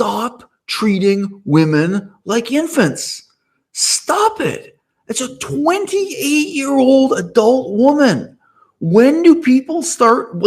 stop treating women like infants. Stop it. It's a 28-year-old adult woman. When do people start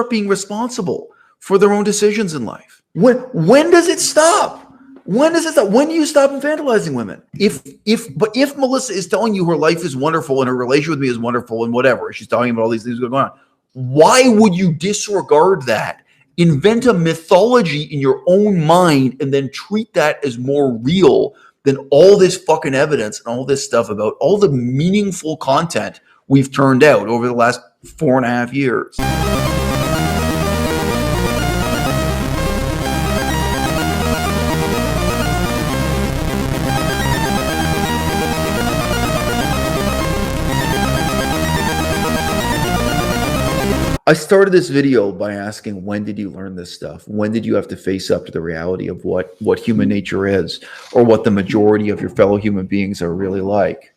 being responsible for their own decisions in life? When does it stop? When does it stop? When do you stop infantilizing women? If Melissa is telling you her life is wonderful and her relationship with me is wonderful and whatever, she's talking about all these things going on, why would you disregard that? Invent a mythology in your own mind and then treat that as more real than all this fucking evidence and all this stuff about all the meaningful content we've turned out over the last 4.5 years. I started this video by asking, when did you learn this stuff? When did you have to face up to the reality of what human nature is, or what the majority of your fellow human beings are really like?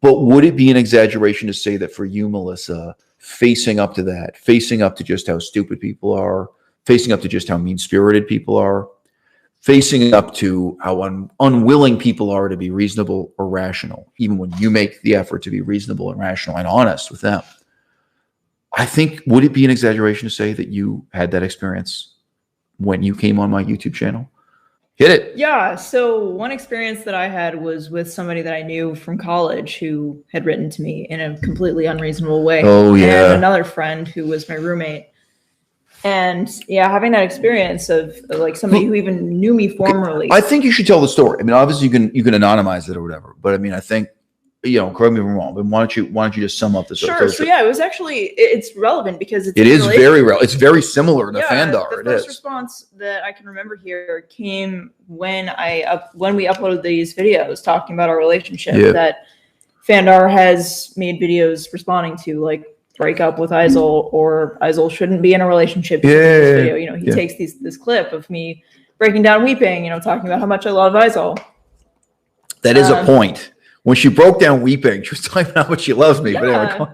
But would it be an exaggeration to say that for you, Melissa, facing up to that, facing up to just how stupid people are, facing up to just how mean-spirited people are, facing up to how unwilling people are to be reasonable or rational, even when you make the effort to be reasonable and rational and honest with them, I think, would it be an exaggeration to say that you had that experience when you came on my YouTube channel? Hit it. Yeah. So one experience that I had was with somebody that I knew from college who had written to me in a completely unreasonable way. Oh, yeah. And another friend who was my roommate. And yeah, having that experience of like somebody who even knew me formerly. I think you should tell the story. I mean, obviously you can anonymize it or whatever, but I mean, I think, correct me if I'm wrong, but why don't you just sum up this? Sure. So yeah, it's relevent because it is very real. It's very similar to Fandar. The first response that I can remember here came when we uploaded these videos talking about our relationship that Fandar has made videos responding to, like, break up with Isel, or Isel shouldn't be in a relationship. This video, he takes this clip of me breaking down weeping, talking about how much I love Isel. That is a point. When she broke down weeping, she was talking about how much she loves me. But anyway,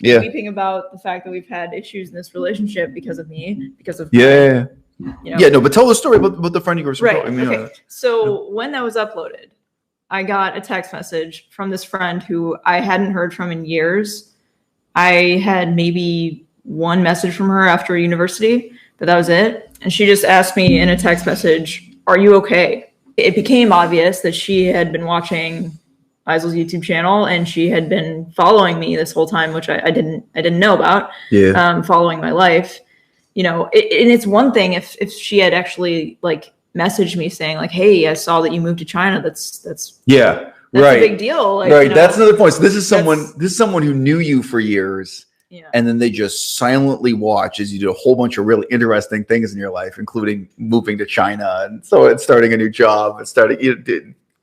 weeping about the fact that we've had issues in this relationship because of me, because of but tell the story about the friend you were right. So when that was uploaded, I got a text message from this friend who I hadn't heard from in years. I had maybe one message from her after university, but that was it. And she just asked me in a text message, "Are you okay?" It became obvious that she had been watching Isel's YouTube channel and she had been following me this whole time, which I didn't know about. Following my life, and it's one thing if she had actually like messaged me saying like, "Hey, I saw that you moved to China." That's right. A big deal. Like, right. That's another point. So this is someone who knew you for years. And then they just silently watch as you do a whole bunch of really interesting things in your life, including moving to China and starting a new job and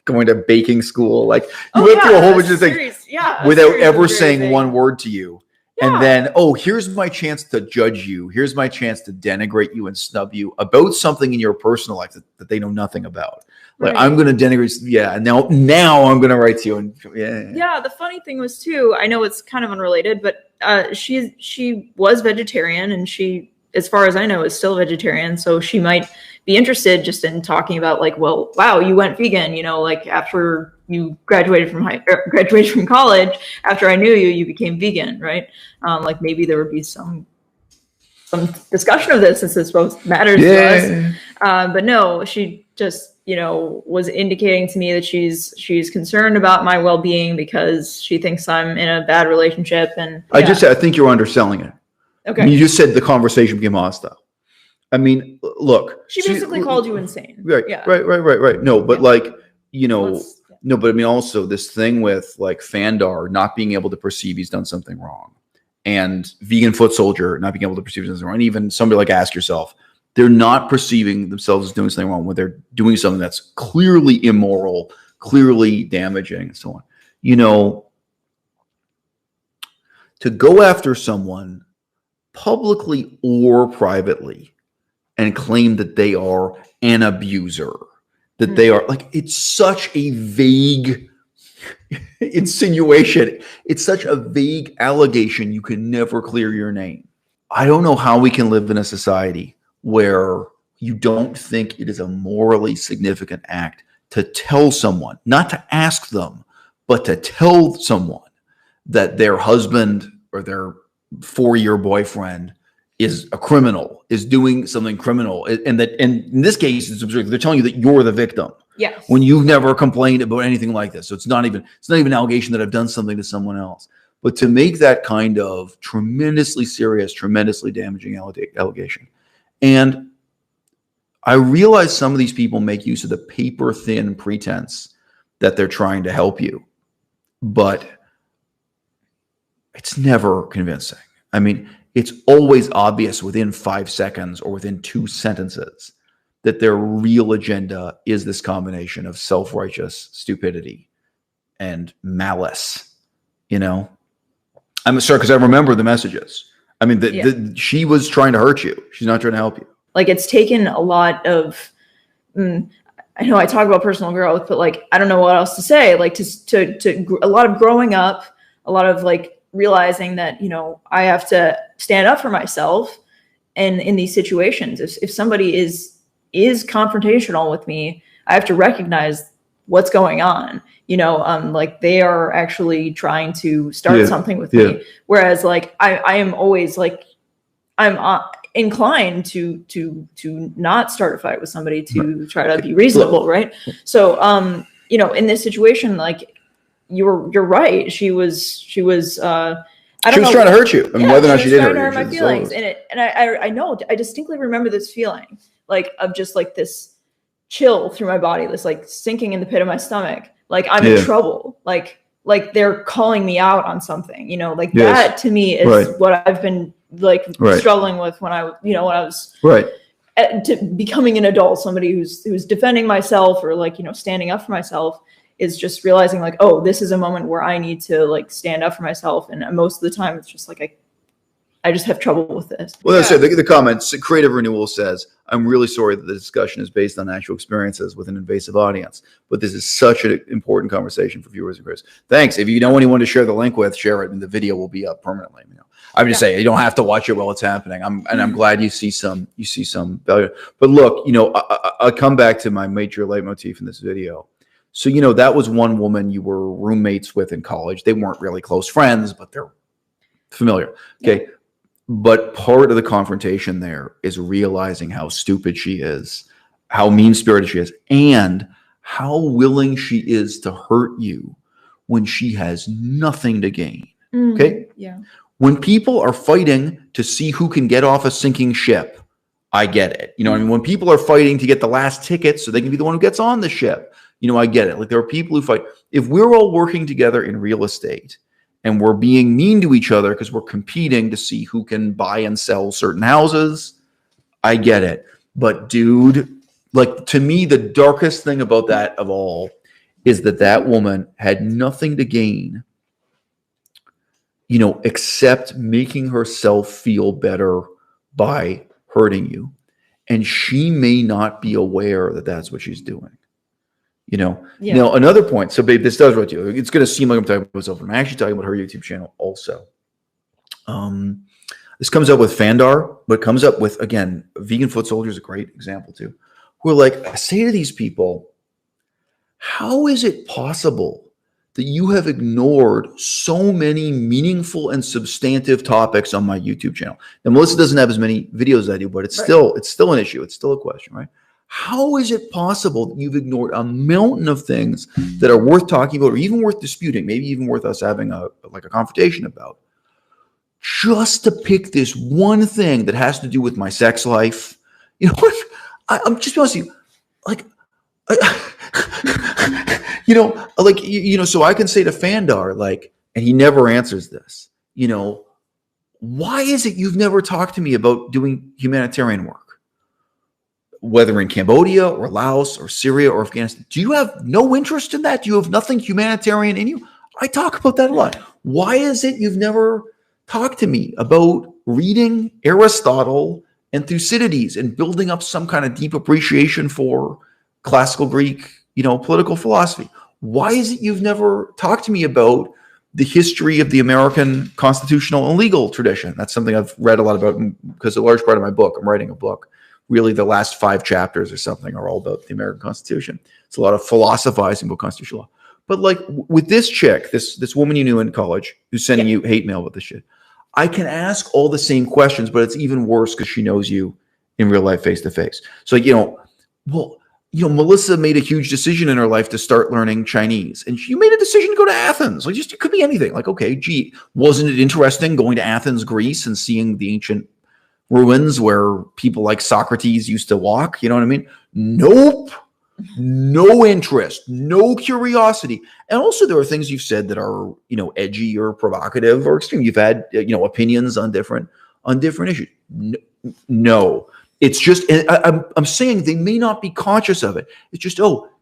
going to baking school. Like you went through a whole bunch of things without ever saying one word to you. And then, here's my chance to judge you. Here's my chance to denigrate you and snub you about something in your personal life that they know nothing about. Like, I'm going to denigrate. Yeah. Now I'm going to write to you. And the funny thing was too, I know it's kind of unrelated, but she was vegetarian, and she, as far as I know, is still vegetarian. So she might be interested just in talking about like, well, wow, you went vegan, like after you graduated from college, after I knew you became vegan, right? Like maybe there would be some discussion of this, since this both matters to us. But no, she just, was indicating to me that she's concerned about my well-being because she thinks I'm in a bad relationship. And I think you're underselling it. Okay. I mean, you just said the conversation became hostile. I mean, look. She basically called you insane. Right. Yeah. Right. No, but no, but I mean, also this thing with like Fandar not being able to perceive he's done something wrong, and Vegan Foot Soldier not being able to perceive something wrong, and even somebody like Ask Yourself, they're not perceiving themselves as doing something wrong when they're doing something that's clearly immoral, clearly damaging, and so on. To go after someone publicly or privately and claim that they are an abuser, that they are like, it's such a vague insinuation. It's such a vague allegation. You can never clear your name. I don't know how we can live in a society where you don't think it is a morally significant act to tell someone, not to ask them, but to tell someone that their husband or their 4-year boyfriend is a criminal, is doing something criminal. And that, and in this case, it's absurd. They're telling you that you're the victim. Yes. When you've never complained about anything like this. So it's not even an allegation that I've done something to someone else. But to make that kind of tremendously serious, tremendously damaging allegation. And I realize some of these people make use of the paper thin pretense that they're trying to help you, but it's never convincing. I mean, it's always obvious within 5 seconds or within 2 sentences that their real agenda is this combination of self-righteous stupidity and malice. You know, I'm sorry, because I remember the messages. I mean, she was trying to hurt you. She's not trying to help you. Like, it's taken a lot of, I know I talk about personal growth, but like, I don't know what else to say. Like to a lot of growing up, a lot of like realizing that, you know, I have to stand up for myself. And in these situations, if somebody is confrontational with me, I have to recognize what's going on. You know, like they are actually trying to start something with me. Whereas like, I am always like, I'm inclined to not start a fight with somebody, to try to be reasonable, right? So you know, in this situation, like you're right, she was I don't know, trying to hurt you. I mean, whether or not she did hurt my feelings. And I know, I distinctly remember this feeling, like of just like this chill through my body, this like sinking in the pit of my stomach, like I'm in trouble, like they're calling me out on something, you know, like that to me is what I've been like struggling with when I was to becoming an adult, somebody who's defending myself or like, you know, standing up for myself, is just realizing like, oh, this is a moment where I need to like stand up for myself. And most of the time it's just like, I just have trouble with this. Well, that's it. The comments, Creative Renewal says, I'm really sorry that the discussion is based on actual experiences with an invasive audience, but this is such an important conversation for viewers and creators. Thanks. If you know anyone to share the link with, share it, and the video will be up permanently. You know, I'm just saying, you don't have to watch it while it's happening. I'm glad you see some value. But look, you know, I'll come back to my major leitmotif in this video. So, you know, that was one woman you were roommates with in college. They weren't really close friends, but they're familiar. Okay. Yeah. But part of the confrontation there is realizing how stupid she is, how mean-spirited she is, and how willing she is to hurt you when she has nothing to gain. Okay? Yeah. When people are fighting to see who can get off a sinking ship, I get it. You know, I mean, when people are fighting to get the last ticket so they can be the one who gets on the ship, you know, I get it. Like, there are people who fight. If we're all working together in real estate and we're being mean to each other because we're competing to see who can buy and sell certain houses, I get it. But dude, like, to me, the darkest thing about that of all is that woman had nothing to gain, you know, except making herself feel better by hurting you. And she may not be aware that that's what she's doing. You know, Now another point. So, babe, this does what you. It's going to seem like I'm talking about myself, but I'm actually talking about her YouTube channel also. This comes up with Fandar, but comes up with, again, Vegan Foot Soldier is a great example too. Who are like, I say to these people, how is it possible that you have ignored so many meaningful and substantive topics on my YouTube channel? Now, Melissa doesn't have as many videos as I do, but it's still an issue. It's still a question, right? How is it possible that you've ignored a mountain of things that are worth talking about, or even worth disputing, maybe even worth us having a confrontation about, just to pick this one thing that has to do with my sex life? You know what? I'm just honest with you, like, so I can say to Fandar, like, and he never answers this, you know, why is it you've never talked to me about doing humanitarian work? Whether in Cambodia or Laos or Syria or Afghanistan, do you have no interest in that? Do you have nothing humanitarian in you? I talk about that a lot. Why is it you've never talked to me about reading Aristotle and Thucydides and building up some kind of deep appreciation for classical Greek, you know, political philosophy? Why is it you've never talked to me about the history of the American constitutional and legal tradition? That's something I've read a lot about because a large part of my book, I'm writing a book really the last 5 chapters or something are all about the American Constitution. It's a lot of philosophizing about constitutional law. But like with this chick, this woman you knew in college who's sending you hate mail with this shit, I can ask all the same questions, but it's even worse because she knows you in real life, face to face. So, Melissa made a huge decision in her life to start learning Chinese, and she made a decision to go to Athens. Like, just, it could be anything. Like, okay, gee, wasn't it interesting going to Athens, Greece, and seeing the ancient ruins where people like Socrates used to walk? You know what I mean? Nope. No interest, no curiosity. And also there are things you've said that are, edgy or provocative or extreme. You've had, opinions on different issues. No. It's just, I'm saying they may not be conscious of it. It's just,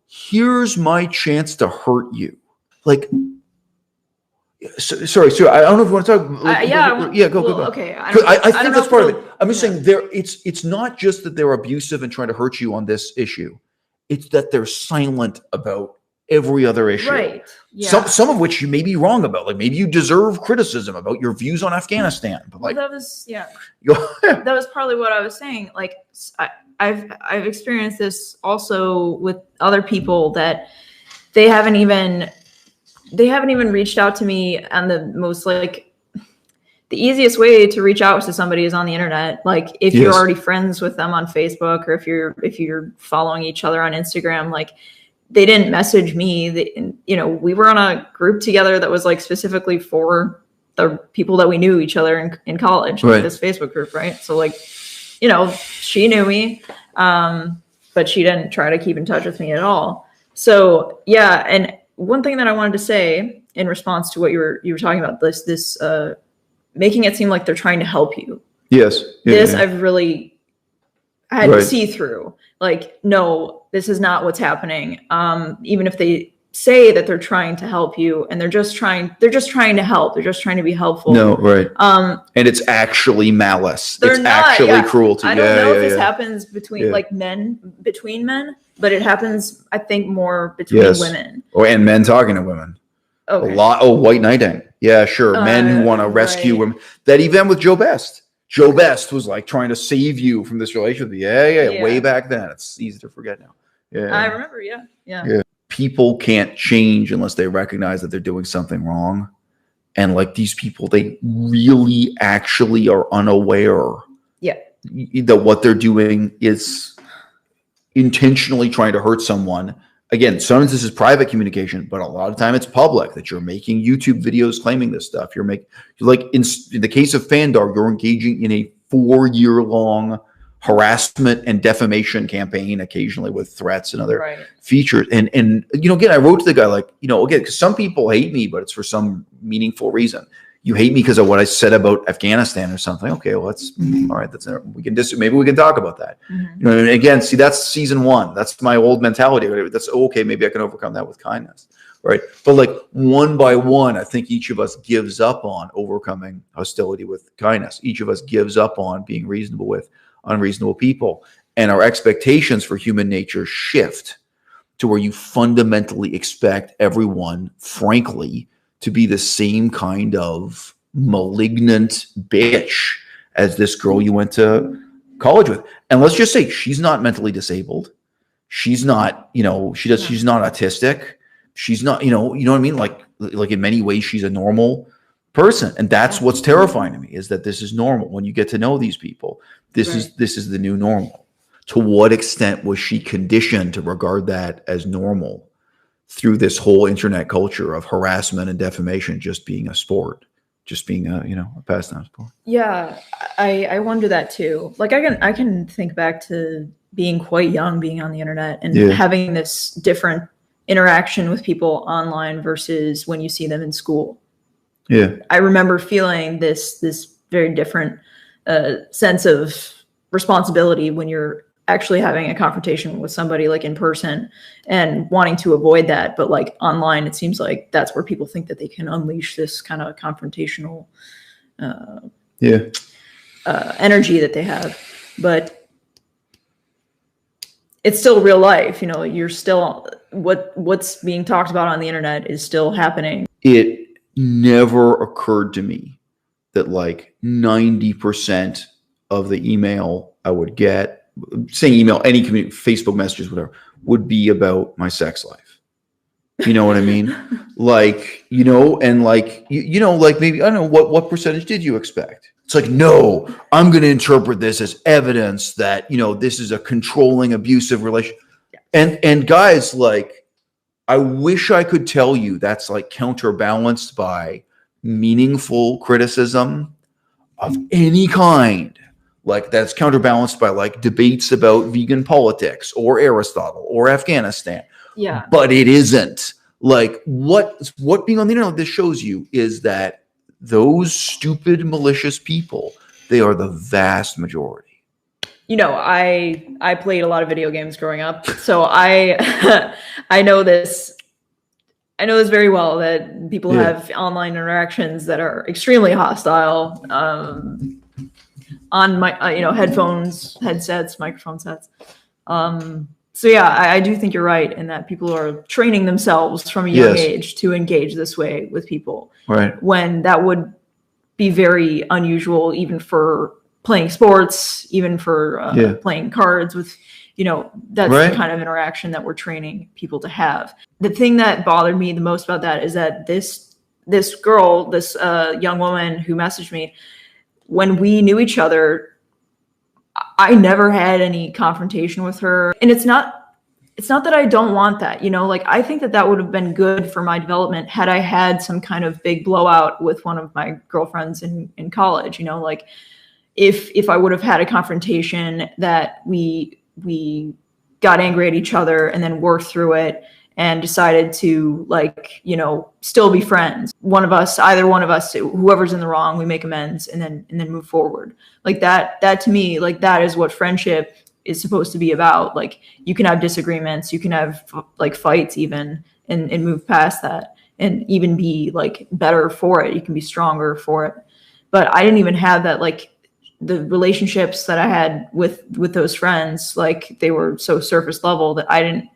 here's my chance to hurt you. Like, sorry. I don't know if you want to talk. Go. Okay. I think that's part of it. I'm just saying it's not just that they're abusive and trying to hurt you on this issue. It's that they're silent about every other issue. Right. Yeah. Some of which you may be wrong about. Like maybe you deserve criticism about your views on Afghanistan. But like that was that was probably what I was saying. Like I've experienced this also with other people that they haven't even reached out to me on the most the easiest way to reach out to somebody is on the internet. Like if you're already friends with them on Facebook, or if you're following each other on Instagram, like they didn't message me. We were on a group together that was like specifically for the people that we knew each other in college, right. This Facebook group. Right. So like, she knew me, but she didn't try to keep in touch with me at all. So yeah. And one thing that I wanted to say in response to what you were talking about, this making it seem like they're trying to help you. Yes. I've really had to see through. Like, no, this is not what's happening. Even if they say that they're trying to help you and they're just trying to help. They're just trying to be helpful. No, right. And it's actually malice. It's actually cruelty. I don't know if this happens between between men, but it happens, I think, more between women. And men talking to women. Okay. A lot. White knighting. Yeah, sure. Men who want to rescue women. That event with Joe Best. Joe Best was like trying to save you from this relationship. Yeah. Way back then. It's easy to forget now. Yeah. I remember. Yeah. People can't change unless they recognize that they're doing something wrong. And like these people, they really actually are unaware that what they're doing is intentionally trying to hurt someone. Again, sometimes this is private communication, but a lot of time it's public, that you're making YouTube videos claiming this stuff. You're like in the case of Fandar, you're engaging in a 4-year-long harassment and defamation campaign, occasionally with threats and other features. And again, I wrote to the guy like, again, because some people hate me, but it's for some meaningful reason. You hate me because of what I said about Afghanistan or something. Okay, well, that's all right. Maybe we can talk about that. Mm-hmm. And again, see, that's season 1. That's my old mentality. That's okay. Maybe I can overcome that with kindness, right? But like one by one, I think each of us gives up on overcoming hostility with kindness. Each of us gives up on being reasonable with unreasonable people, and our expectations for human nature shift to where you fundamentally expect everyone, frankly, to be the same kind of malignant bitch as this girl you went to college with. And let's just say she's not mentally disabled. She's not, she's not autistic. She's not, you know what I mean? Like in many ways, she's a normal person. And that's what's terrifying to me, is that this is normal. When you get to know these people, this is the new normal. To what extent was she conditioned to regard that as normal through this whole internet culture of harassment and defamation just being a sport, just being a pastime sport? Yeah, I wonder that too. Like I can think back to being quite young, being on the internet and having this different interaction with people online versus when you see them in school. Yeah, I remember feeling this very different sense of responsibility when you're actually having a confrontation with somebody like in person and wanting to avoid that. But like online, it seems like that's where people think that they can unleash this kind of confrontational energy that they have. But it's still real life. You're still, what's being talked about on the internet is still happening. It never occurred to me that like 90% of the email I would get saying email, any community, Facebook messages, whatever, would be about my sex life. You know what I mean? Like, you know, and like, you know, like maybe, I don't know, what percentage did you expect? It's like, no, I'm going to interpret this as evidence that, you know, this is a controlling, abusive relationship. And guys, like, I wish I could tell you that's like counterbalanced by meaningful criticism of any kind. Like that's counterbalanced by like debates about vegan politics or Aristotle or Afghanistan. Yeah. But it isn't. Like what being on the internet like this shows you is that those stupid, malicious people, they are the vast majority. You know, I played a lot of video games growing up, so I I know this very well, that people have online interactions that are extremely hostile on my you know, headphones, headsets, microphone sets. So yeah, I do think you're right in that people are training themselves from a young age to engage this way with people. Right. When that would be very unusual, even for playing sports, even for playing cards with, you know, that's the kind of interaction that we're training people to have. The thing that bothered me the most about that is that this girl, this young woman who messaged me, when we knew each other, I never had any confrontation with her. And it's not that I don't want that, you know, like I think that would have been good for my development had I had some kind of big blowout with one of my girlfriends in college, you know, like if I would have had a confrontation that we got angry at each other and then worked through it and decided to, like, you know, still be friends. Either one of us, whoever's in the wrong, we make amends and then move forward. Like that to me, like that is what friendship is supposed to be about. Like you can have disagreements, you can have like fights even and move past that and even be like better for it. You can be stronger for it. But I didn't even have that. Like the relationships that I had with those friends, like they were so surface level that I didn't,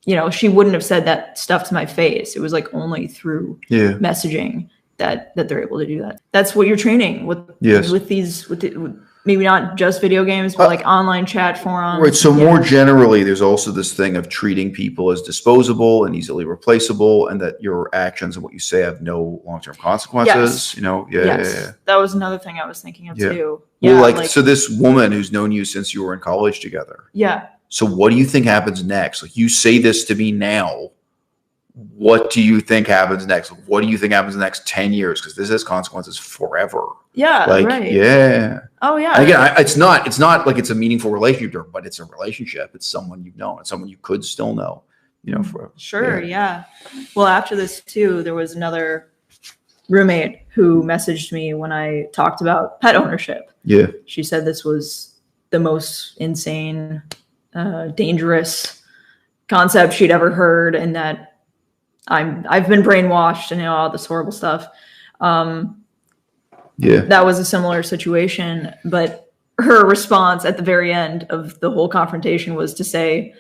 you know, she wouldn't have said that stuff to my face. It was like only through messaging that they're able to do that. That's what you're training with maybe not just video games, but like online chat forums. Right. So more generally, there's also this thing of treating people as disposable and easily replaceable, and that your actions and what you say have no long-term consequences. You know, That was another thing I was thinking of too. Well, like so this woman who's known you since you were in college together. Yeah. So what do you think happens next? Like you say this to me now. What do you think happens next? What do you think happens in the next 10 years? Because this has consequences forever. Yeah. Like, Oh yeah. And again, it's not like it's a meaningful relationship, but it's a relationship. It's someone you've known. It's someone you could still know, you know, forever. Sure. Yeah. Well, after this too, there was another roommate who messaged me when I talked about pet ownership. Yeah. She said this was the most insane, dangerous concept she'd ever heard, and that I've been brainwashed and, you know, all this horrible stuff. That was a similar situation, but her response at the very end of the whole confrontation was to say,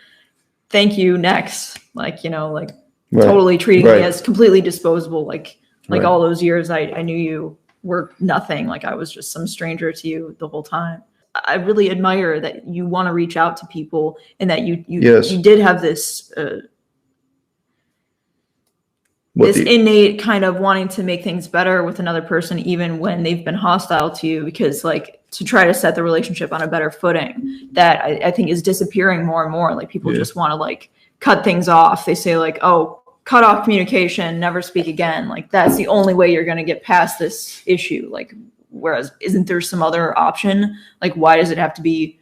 "Thank you, next." Like, you know, like totally treating me as completely disposable. Like all those years I knew you were nothing. Like I was just some stranger to you the whole time. I really admire that you want to reach out to people and that you did have this innate kind of wanting to make things better with another person, even when they've been hostile to you, because like to try to set the relationship on a better footing that I think is disappearing more and more. Like people just want to like cut things off. They say like, oh, cut off communication, never speak again. Like that's the only way you're going to get past this issue. Like, whereas isn't there some other option? Like, why does it have to be,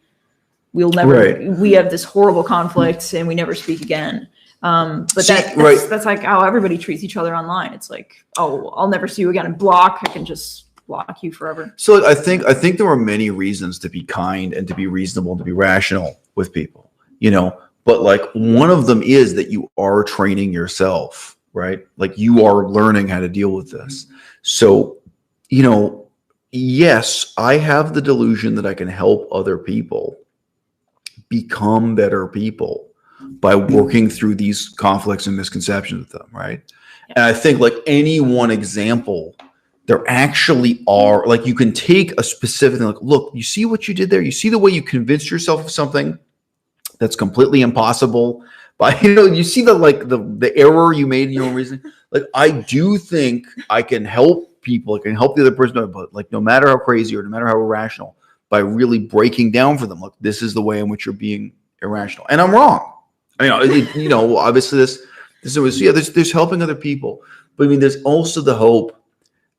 we have this horrible conflict and we never speak again. But that's like how everybody treats each other online. It's like, oh, I'll never see you again, and block. I can just block you forever. So I think there are many reasons to be kind and to be reasonable and to be rational with people, you know, but like one of them is that you are training yourself, right? Like you are learning how to deal with this. So, you know, yes, I have the delusion that I can help other people become better people by working through these conflicts and misconceptions with them, right? And I think like any one example there actually are, like, you can take a specific thing, like, look, you see what you did there? You see the way you convinced yourself of something that's completely impossible? But, you see the error you made in your own reasoning? Like, I do think I can help people. I can help the other person, but like, no matter how crazy or no matter how irrational, by really breaking down for them, look, this is the way in which you're being irrational. And I'm wrong. I mean, obviously this is, there's helping other people. But I mean, there's also the hope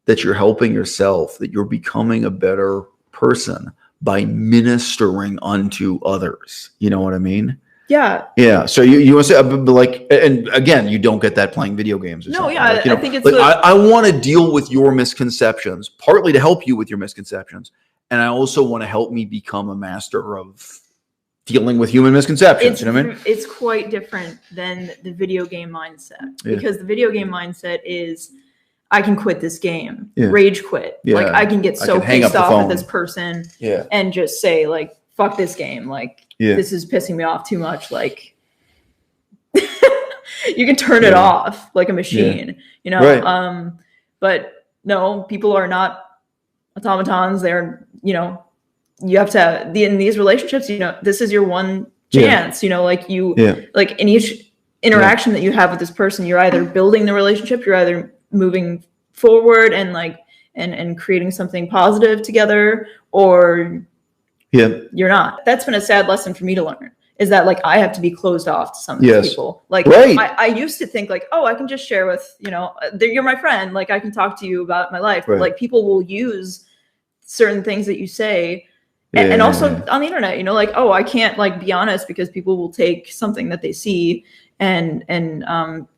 that you're helping yourself, that you're becoming a better person by ministering unto others. You know what I mean? Yeah. Yeah. So you want to say, but like, and again, you don't get that playing video games. Or No, something. yeah, Like, I think it's like, I want to deal with your misconceptions, partly to help you with your misconceptions. And I also want to help me become a master of dealing with human misconceptions. You know what I mean? It's quite different than the video game mindset, because the video game mindset is, I can quit this game, rage quit. Yeah. Like, I can get so pissed off at this person and just say, like, fuck this game. Like, this is pissing me off too much. Like, you can turn it off like a machine, Right. But no, people are not automatons. They're, you have to, in these relationships, this is your one chance, like like in each interaction that you have with this person, you're either building the relationship, you're either moving forward and like, and creating something positive together, or you're not. That's been a sad lesson for me to learn, is that like, I have to be closed off to some of these people. Like, I used to think like, oh, I can just share with, you're my friend. Like, I can talk to you about my life. But like, people will use certain things that you say. And also on the internet, like, oh, I can't like be honest, because people will take something that they see and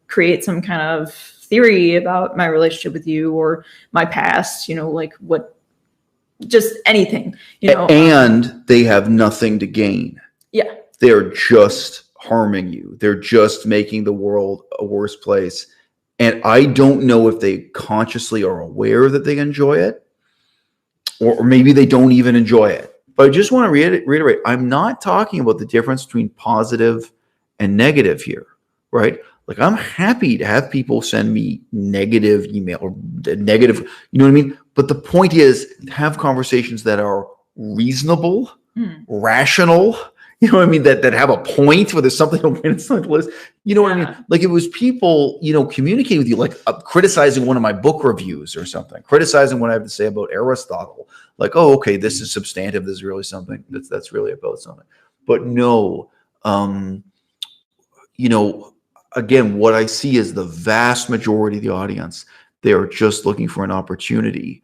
create some kind of theory about my relationship with you or my past, like just anything, And they have nothing to gain. Yeah. They're just harming you. They're just making the world a worse place. And I don't know if they consciously are aware that they enjoy it, or maybe they don't even enjoy it. But I just want to reiterate, I'm not talking about the difference between positive and negative here, right? Like, I'm happy to have people send me negative email or negative, you know what I mean? But the point is, have conversations that are reasonable, rational, you know what I mean? That have a point, where there's something to win, something to list. You know what I mean? Like, it was people, communicating with you, like criticizing one of my book reviews or something, criticizing what I have to say about Aristotle. Like, oh, okay, this is substantive. This is really something that's really about something. But no, again, what I see is the vast majority of the audience, they are just looking for an opportunity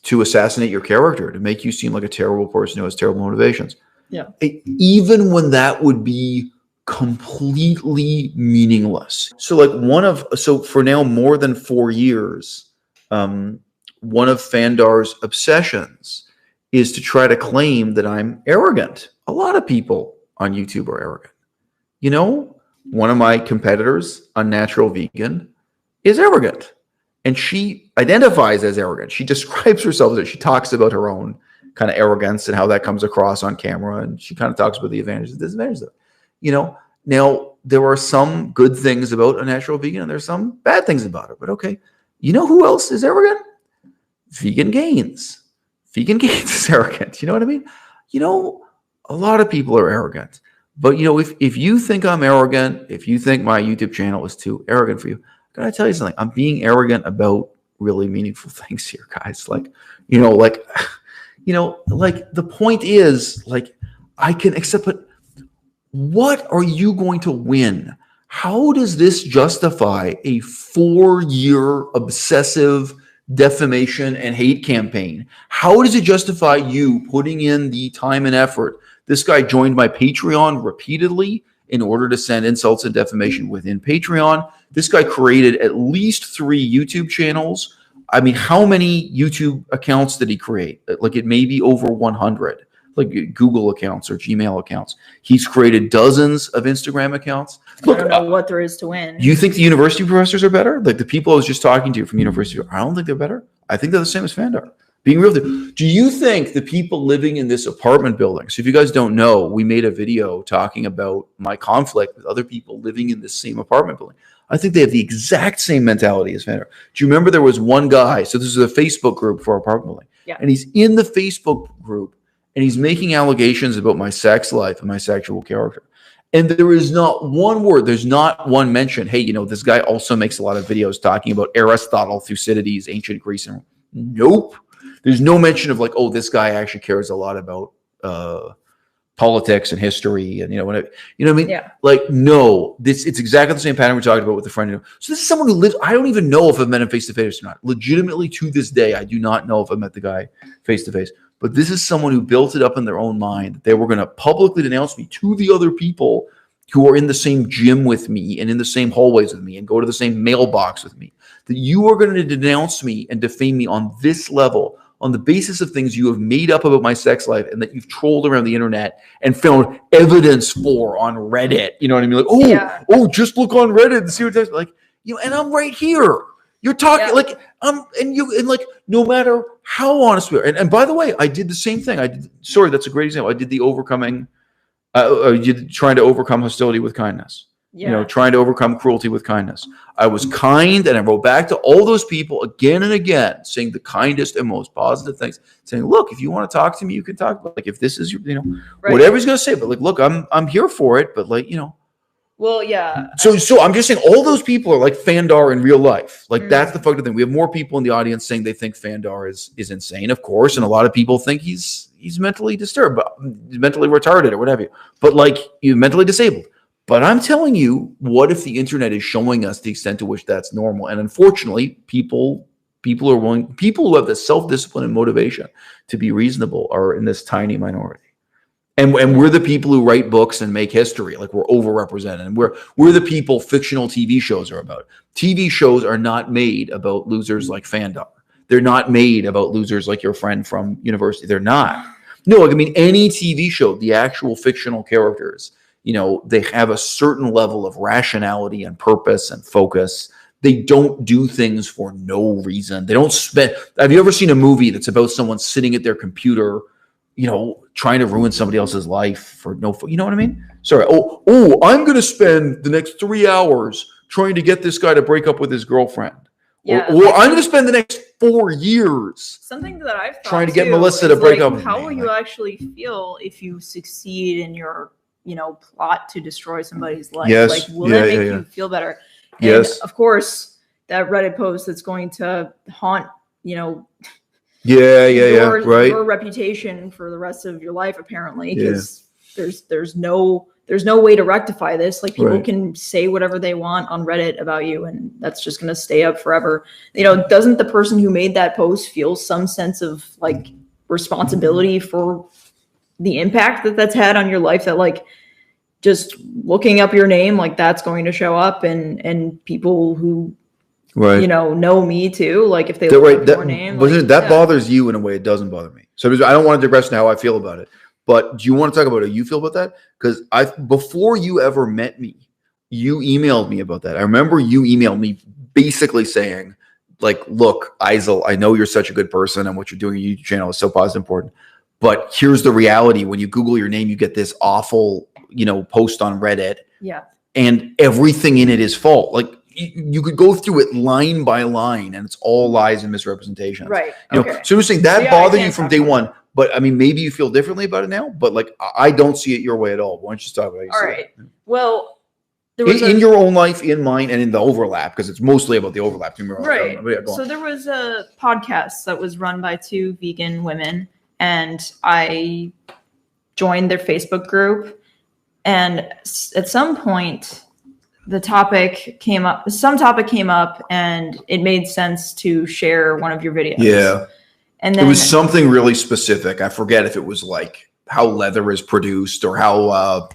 to assassinate your character, to make you seem like a terrible person who has terrible motivations. Yeah. Even when that would be completely meaningless. So for now, more than 4 years, one of Fandar's obsessions is to try to claim that I'm arrogant. A lot of people on YouTube are arrogant. One of my competitors, Unnatural Vegan, is arrogant. And she identifies as arrogant. She describes herself as it. She talks about her own kind of arrogance and how that comes across on camera. And she kind of talks about the advantages and disadvantages of it. Now, there are some good things about Unnatural Vegan, and there's some bad things about it. But okay, you know who else is arrogant? Vegan Gains. Vegan Gains is arrogant. You know what I mean? A lot of people are arrogant. But, if you think I'm arrogant, if you think my YouTube channel is too arrogant for you, I gotta tell you something. I'm being arrogant about really meaningful things here, guys. Like the point is, like, I can accept, but what are you going to win? How does this justify a 4-year obsessive defamation and hate campaign? How does it justify you putting in the time and effort? This guy joined my Patreon repeatedly in order to send insults and defamation within Patreon. This guy created at least 3 YouTube channels. I mean, how many YouTube accounts did he create? Like, it may be over 100, like Google accounts or Gmail accounts. He's created dozens of Instagram accounts. Look, I don't know what there is to win. You think the university professors are better? Like, the people I was just talking to from university, I don't think they're better. I think they're the same as Fandar. Being real, do you think the people living in this apartment building? So if you guys don't know, we made a video talking about my conflict with other people living in this same apartment building. I think they have the exact same mentality as Fandor. Do you remember there was one guy? So this is a Facebook group for apartment building. Yeah. And he's in the Facebook group and he's making allegations about my sex life and my sexual character. And there is not one word, there's not one mention. Hey, you know, this guy also makes a lot of videos talking about Aristotle, Thucydides, ancient Greece. And nope. There's no mention of like, oh, this guy actually cares a lot about politics and history and, you know, what I mean? Yeah. Like, no, it's exactly the same pattern we talked about with the friend. So this is someone who lives, I don't even know if I've met him face to face or not. Legitimately to this day, I do not know if I met the guy face to face. But this is someone who built it up in their own mind that they were going to publicly denounce me to the other people who are in the same gym with me and in the same hallways with me and go to the same mailbox with me. That you are going to denounce me and defame me on this level, on the basis of things you have made up about my sex life and that you've trolled around the internet and found evidence for on Reddit. You know what I mean? Like, oh, just look on Reddit and see what that's like. You know, and I'm right here. You're talking like and like no matter how honest we are. And by the way, I did the same thing. That's a great example. I did the overcoming, trying to overcome hostility with kindness. Yeah. You know, trying to overcome cruelty with kindness. I was kind, and I wrote back to all those people again and again, saying the kindest and most positive things, saying, "Look, if you want to talk to me, you can talk. Like, if this is your, you know, whatever he's gonna say, but like, look, I'm here for it. But like, you know, well, yeah. So I'm just saying, all those people are like Fandor in real life. Like, that's the fucked up thing. We have more people in the audience saying they think Fandor is insane, of course, and a lot of people think he's mentally disturbed, but mentally retarded or whatever. But like, you're mentally disabled. But I'm telling you, what if the internet is showing us the extent to which that's normal? And unfortunately, people who have the self-discipline and motivation to be reasonable are in this tiny minority. And we're the people who write books and make history. Like, we're overrepresented. And we're the people fictional TV shows are about. TV shows are not made about losers like Fandor. They're not made about losers like your friend from university. They're not. No, like, I mean, any TV show, the actual fictional characters, you know, they have a certain level of rationality and purpose and focus. They don't do things for no reason. They don't spend. Have you ever seen a movie that's about someone sitting at their computer, you know, trying to ruin somebody else's life for no, you know what I mean? Sorry. Oh, I'm going to spend the next 3 hours trying to get this guy to break up with his girlfriend. Yeah. Or I'm going to spend the next 4 years. Something that I've thought trying to get Melissa to break up with how me. Will you actually feel if you succeed in your, you know, plot to destroy somebody's life? Yes. Like, will that make you feel better? And yes. Of course, that Reddit post that's going to haunt, you know, your reputation for the rest of your life, apparently, because there's no way to rectify this. Like, people can say whatever they want on Reddit about you, and that's just going to stay up forever. You know, doesn't the person who made that post feel some sense of like responsibility for the impact that's had on your life, that like just looking up your name, like, that's going to show up, and people who you know me too, like, if they look up your name, like, that bothers you in a way it doesn't bother me. So I don't want to digress into how I feel about it, but do you want to talk about how you feel about that? Because before you ever met me, you emailed me about that. I remember you emailed me basically saying, like, look, Eisel, I know you're such a good person and what you're doing on your YouTube channel is so positive and important, but here's the reality. When you Google your name, you get this awful, you know, post on Reddit. Yeah. And everything in it is false. Like, you could go through it line by line and it's all lies and misrepresentations. Right. You know, so you're saying that bothered you from day one, but I mean, maybe you feel differently about it now, but like, I don't see it your way at all. Why don't you just talk about it? All right. Well, there was in your own life, in mine, and in the overlap, because it's mostly about the overlap. Right. So there was a podcast that was run by 2 vegan women, and I joined their Facebook group, and at some point some topic came up and it made sense to share one of your videos. Yeah. And then it was something really specific. I forget if it was like how leather is produced or how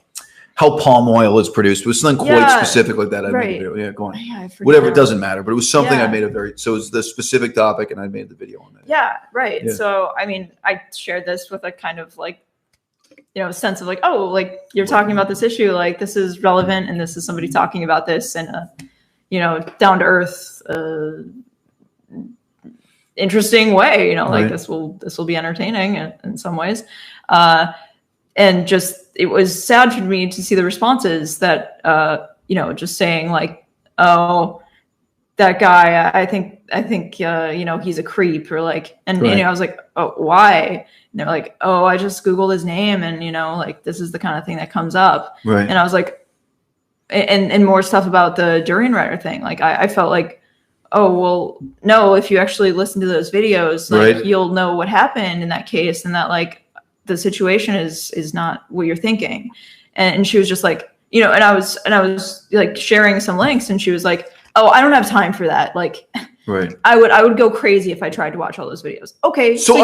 palm oil is produced. It was something quite specific like that. I made a video. Yeah, go on. Yeah, whatever, it doesn't matter. But it was something I made so it was the specific topic and I made the video on that. Yeah, right. Yeah. So I mean, I shared this with a kind of like, you know, sense of like, oh, like, you're talking about this issue, like, this is relevant, and this is somebody talking about this in a, you know, down to earth, interesting way, you know, like, this will be entertaining in some ways. And just, it was sad for me to see the responses that, you know, just saying like, oh, that guy, I think, he's a creep, or like, and Right. I was like, oh, why? And they're like, oh, I just Googled his name, and like, this is the kind of thing that comes up. Right. And I was like, and more stuff about the Durian Rider thing. Like, I felt like, oh, well, no, if you actually listen to those videos, like, you'll know what happened in that case, and that, like, the situation is not what you're thinking. And she was just like, and I was like sharing some links, and she was like, oh, I don't have time for that. Like, right. I would go crazy if I tried to watch all those videos. Okay, so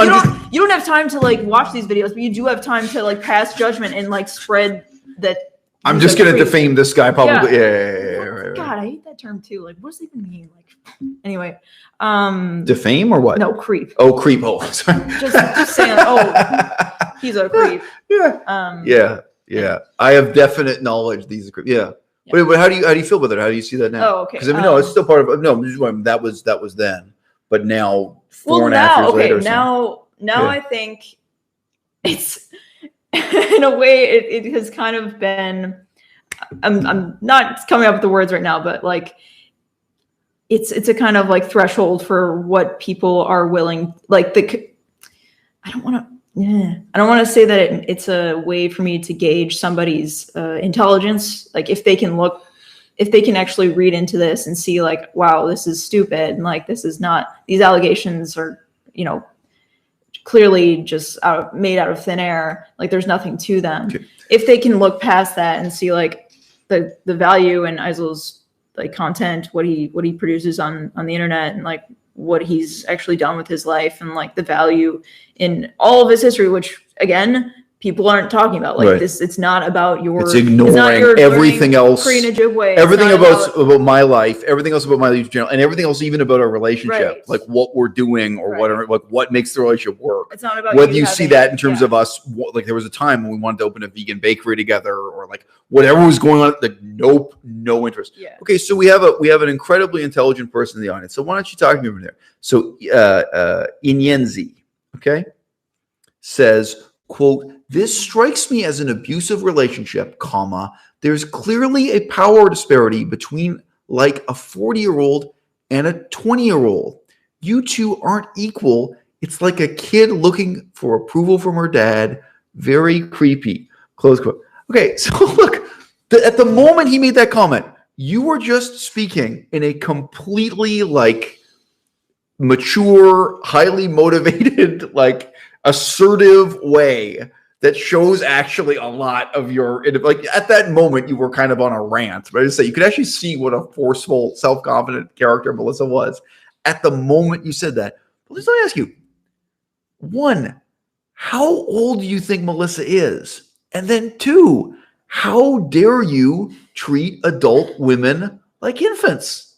you don't have time to like watch these videos, but you do have time to like pass judgment and like spread that. I'm just gonna defame this guy publicly. Yeah. Right. God, I hate that term too. Like, what does it even mean? Like, anyway, defame or what? No, creep. Oh, creep. Oh, sorry. just saying. Oh, he's a creep. Yeah. Yeah. I have definite knowledge. These are creep. Yeah. Wait, how do you feel with it? How do you see that now? Oh, okay. Because I mean, no, it's still part of. No, that was then, but now 4.5 years later. Now I think it's in a way it has kind of been. I'm not coming up with the words right now, but like it's a kind of like threshold for what people are willing. Like I don't want to say that it's a way for me to gauge somebody's intelligence. Like if they can actually read into this and see like, wow, this is stupid. And like, this is not, these allegations are, clearly just made out of thin air. Like there's nothing to them. Okay. If they can look past that and see like the value in Eisel's like content, what he produces on the internet, and like what he's actually done with his life, and like the value in all of his history, which again, people aren't talking about. Like this, it's not about it's ignoring everything else. Everything about my life, everything else about my life in general, and everything else even about our relationship, like what we're doing or whatever, like what makes the relationship work. It's not about whether you see that in terms of us. Like there was a time when we wanted to open a vegan bakery together, or like whatever was going on. Like nope, no interest. Yeah. Okay, so we have an incredibly intelligent person in the audience. So why don't you talk to me over there? So Inyenzi, okay, says, quote, "This strikes me as an abusive relationship, comma, there's clearly a power disparity between like a 40-year-old and a 20-year-old. You two aren't equal. It's like a kid looking for approval from her dad. Very creepy." Close quote. Okay, so look, at the moment he made that comment, you were just speaking in a completely like mature, highly motivated, like assertive way that shows actually a lot of your, like at that moment you were kind of on a rant, but I just say you could actually see what a forceful, self-confident character Melissa was at the moment you said that. But let me ask you, one, how old do you think Melissa is? And then two, how dare you treat adult women like infants?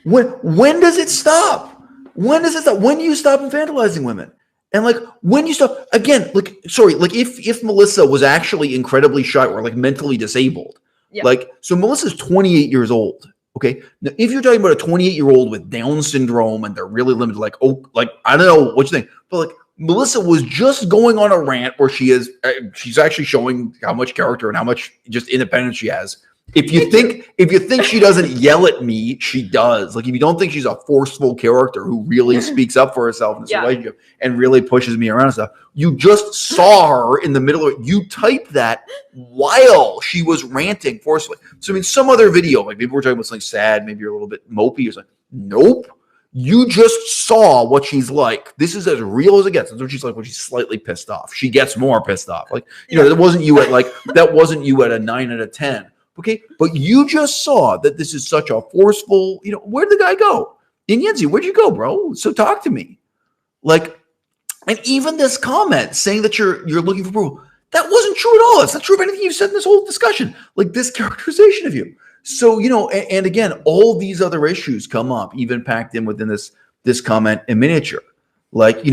When does it stop? When does it stop? When do you stop infantilizing women? And like when you stop again, like sorry, like if Melissa was actually incredibly shy or like mentally disabled, like so Melissa's 28 years old. Okay. Now if you're talking about a 28-year-old with Down syndrome and they're really limited, like, oh, like I don't know what you think, but like Melissa was just going on a rant where she's actually showing how much character and how much just independence she has. If you think she doesn't yell at me, she does. Like if you don't think she's a forceful character who really speaks up for herself in this relationship and really pushes me around and stuff, you just saw her in the middle of it. You typed that while she was ranting forcefully. So I mean, some other video, like maybe we're talking about something sad, maybe you're a little bit mopey or something. Nope. You just saw what she's like. This is as real as it gets. That's what she's like when she's slightly pissed off. She gets more pissed off. Like, that wasn't you at a 9 out of 10. Okay, but you just saw that this is such a forceful, where'd the guy go? Inyenzi, where'd you go, bro? So talk to me. Like, and even this comment saying that you're looking for approval, that wasn't true at all. It's not true of anything you've said in this whole discussion. Like this characterization of you. So, and again, all these other issues come up, even packed in within this comment in miniature. Like,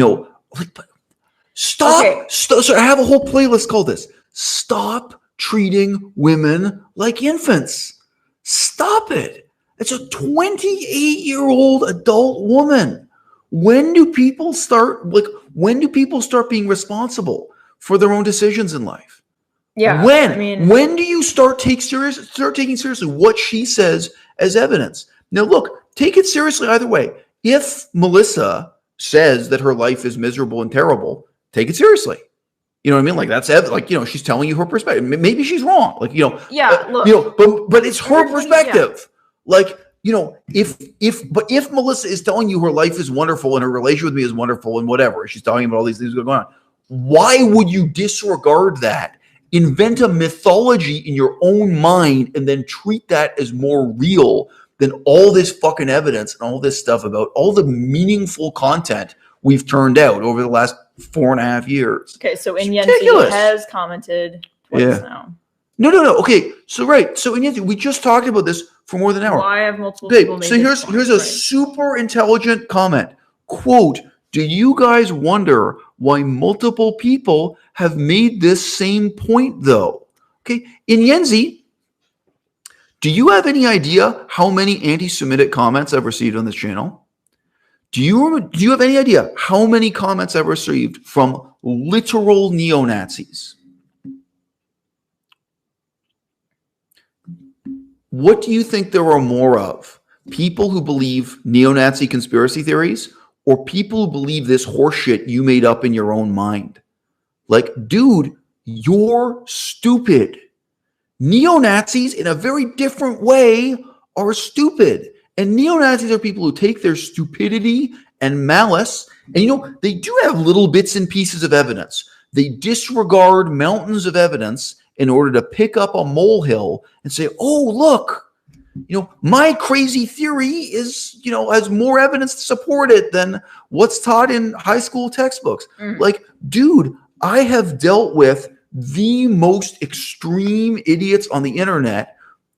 stop. Okay. So I have a whole playlist called this. Stop treating women like infants. Stop it. It's a 28-year-old adult woman. When do people start being responsible for their own decisions in life? Yeah. When do you start taking seriously what she says as evidence. Now, look, take it seriously either way. If Melissa says that her life is miserable and terrible, take it seriously. You know what I mean? Like that's like, you know, she's telling you her perspective. Maybe she's wrong. Like, you know, look, you know, but it's her perspective. Like, you know, if Melissa is telling you her life is wonderful and her relationship with me is wonderful and whatever, she's talking about all these things going on, why would you disregard that? Invent a mythology in your own mind and then treat that as more real than all this fucking evidence and all this stuff about all the meaningful content we've turned out over the last 4.5 years. Okay, so Inyensi has commented twice now. No. Okay, so Inyensi, we just talked about this for more than an hour. Why have multiple people made this? So here's a super intelligent comment. Quote, do you guys wonder why multiple people have made this same point though? Okay, Inyensi, do you have any idea how many anti-Semitic comments I've received on this channel? Do you have any idea how many comments I've received from literal neo-Nazis? What do you think there are more of? People who believe neo-Nazi conspiracy theories or people who believe this horseshit you made up in your own mind? Like, dude, you're stupid. Neo-Nazis in a very different way are stupid. And neo-Nazis are people who take their stupidity and malice, and you know, they do have little bits and pieces of evidence. They disregard mountains of evidence in order to pick up a molehill and say, oh, look, you know, my crazy theory is, you know, has more evidence to support it than what's taught in high school textbooks. Like, dude, I have dealt with the most extreme idiots on the internet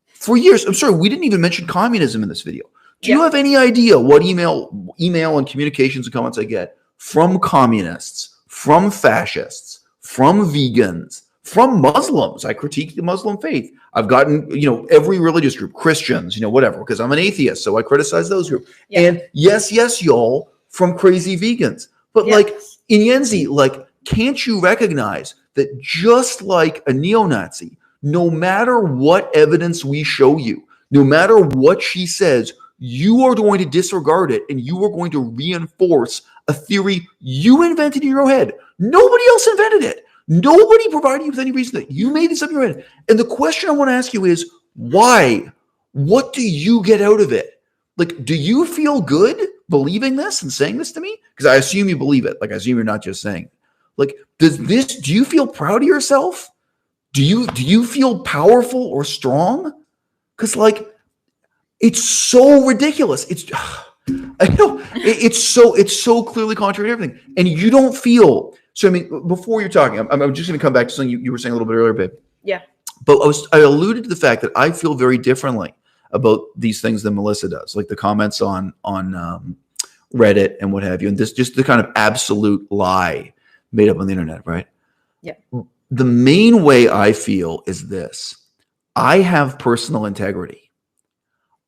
for years. I'm sorry, we didn't even mention communism in this video. Do you have any idea what email and communications and comments I get from communists, from fascists, from vegans, from Muslims? I critique the Muslim faith. I've gotten, you know, every religious group, Christians, you know, whatever, because I'm an atheist, so I criticize those groups. And yes, y'all, from crazy vegans. But like, Inyensi, like, can't you recognize that just like a neo-Nazi, no matter what evidence we show you, no matter what she says, you are going to disregard it and you are going to reinforce a theory you invented in your head. Nobody else invented it. Nobody provided you with any reason that you made this up in your head. And the question I want to ask you is, why? What do you get out of it? Like, do you feel good believing this and saying this to me? Because I assume you believe it. Like, I assume you're not just saying it. Like, do you feel proud of yourself? Do you feel powerful or strong? Because like, it's so ridiculous. I know it's so clearly contrary to everything. And you don't feel, so I mean, before you're talking, I'm just going to come back to something you were saying a little bit earlier, babe. Yeah. But I alluded to the fact that I feel very differently about these things than Melissa does, like the comments on Reddit and what have you. And this just the kind of absolute lie made up on the internet, right? Yeah. The main way I feel is this. I have personal integrity.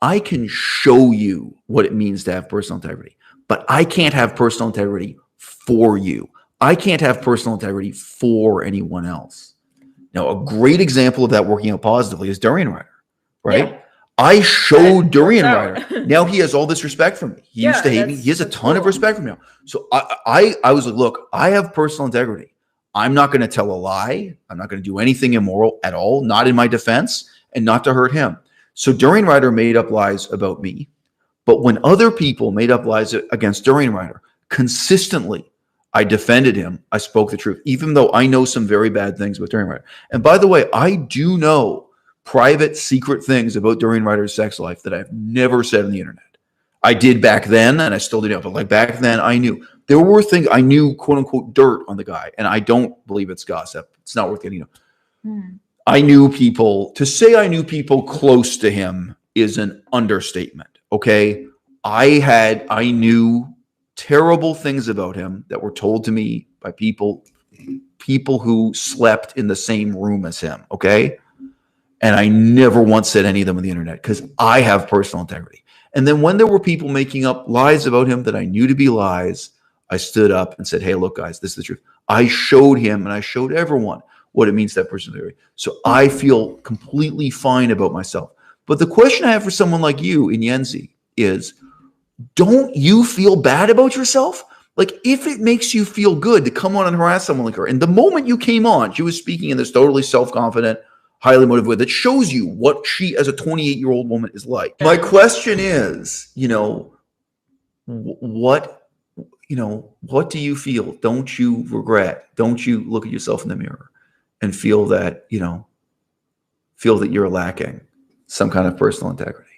I can show you what it means to have personal integrity, but I can't have personal integrity for you. I can't have personal integrity for anyone else. Now, a great example of that working out positively is Durian Rider, right? Yeah. I showed Durian Rider. Now he has all this respect for me. He used to hate me. He has a ton of respect for me now. So I was like, look, I have personal integrity. I'm not going to tell a lie. I'm not going to do anything immoral at all, not in my defense and not to hurt him. So Durian Rider made up lies about me. But when other people made up lies against Durian Rider, consistently, I defended him. I spoke the truth, even though I know some very bad things about Durian Rider. And by the way, I do know private, secret things about Durian Rider's sex life that I've never said on the internet. I did back then, and I still do now. But like back then, I knew. There were things I knew, quote unquote, dirt on the guy. And I don't believe it's gossip. It's not worth getting. I knew people. To say I knew people close to him is an understatement. Okay. I knew terrible things about him that were told to me by people who slept in the same room as him. Okay. And I never once said any of them on the internet because I have personal integrity. And then when there were people making up lies about him that I knew to be lies, I stood up and said, hey, look, guys, this is the truth. I showed him and I showed everyone what it means to have personal integrity. So I feel completely fine about myself. But the question I have for someone like you in Yenzi is, don't you feel bad about yourself? Like, if it makes you feel good to come on and harass someone like her, and the moment you came on, she was speaking in this totally self-confident, highly motivated way that shows you what she as a 28-year-old woman is like. My question is, what do you feel? Don't you regret? Don't you look at yourself in the mirror and feel that you're lacking some kind of personal integrity?